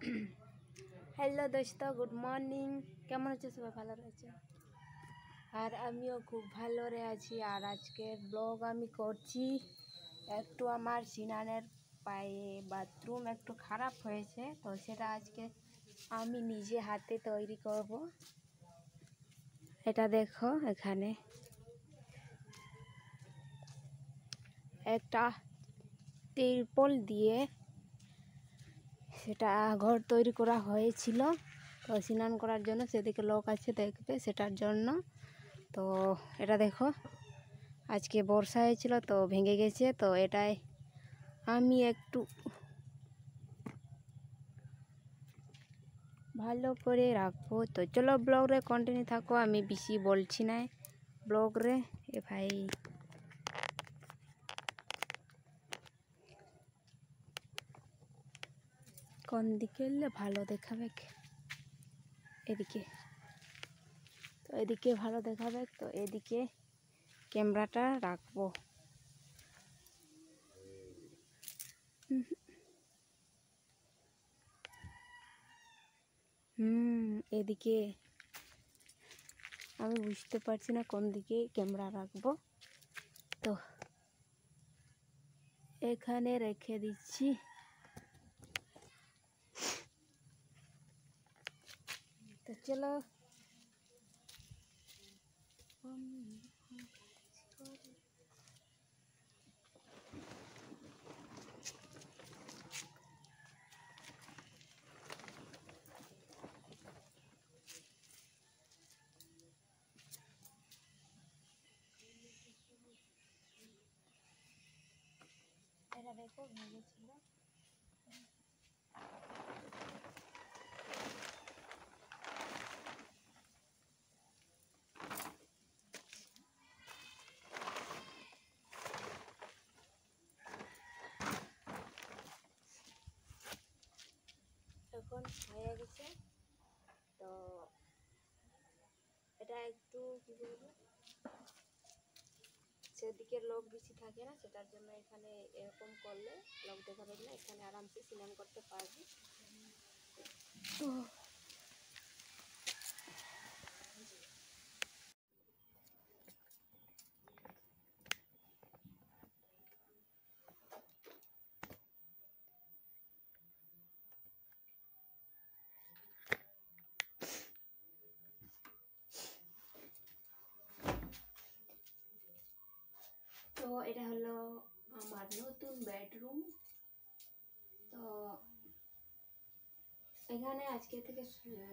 Hello দোস্ত, good morning. কেমন আছো? সবাই ভালো রয়েছে আর আমিও খুব ভালো আছি। আর আজকের ব্লগ আমি করছি একটু আমার সিনানের পায়ে বাথরুম একটু খারাপ হয়েছে, তো সেটা আজকে আমি নিজে হাতে তৈরি করব। এটা দেখো, এখানে একটা তিরপল দিয়ে সেটা ঘর তৈরি করা হয়েছিল, তো স্নান করার জন্য। সেদিকে লোক আছে দেখবে সেটার জন্য। তো এটা দেখো, আজকে বর্ষা হয়েছিল তো ভেঙে গেছে, তো এটাই আমি একটু ভালো করে রাখবো। তো চলো ব্লগরে কন্টিনিউ থাকো, আমি বেশি বলছি না ব্লগরে। এ ভাই কোন দিকে এলে ভালো দেখাবে? এদিকে, তো এদিকে ভালো দেখাবে, তো এদিকে ক্যামেরাটা রাখবো। এদিকে আমি বুঝতে পারছি না কোন দিকে ক্যামেরা রাখবো, তো এখানে রেখে দিচ্ছি। তো চলো এটা দেখো, ভেঙেছিল। এখন হয়ে গেছে, তো এটা একটু কি বলবো, সেদিকে লোক বেশি থাকে না, সেটার জন্য এখানে এরকম করলে লোক দেখা যাবে না, এখানে আরামসে স্নান করতে পারবি। তো তো এটা হলো আমার নতুন বেডরুম। তো এখানে আজকে থেকে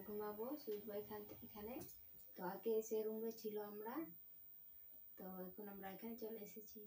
ঘুমাবো, শুইবো এখানে। তো আগে সে রুমে ছিল আমরা, তো এখন আমরা এখানে চলে এসেছি।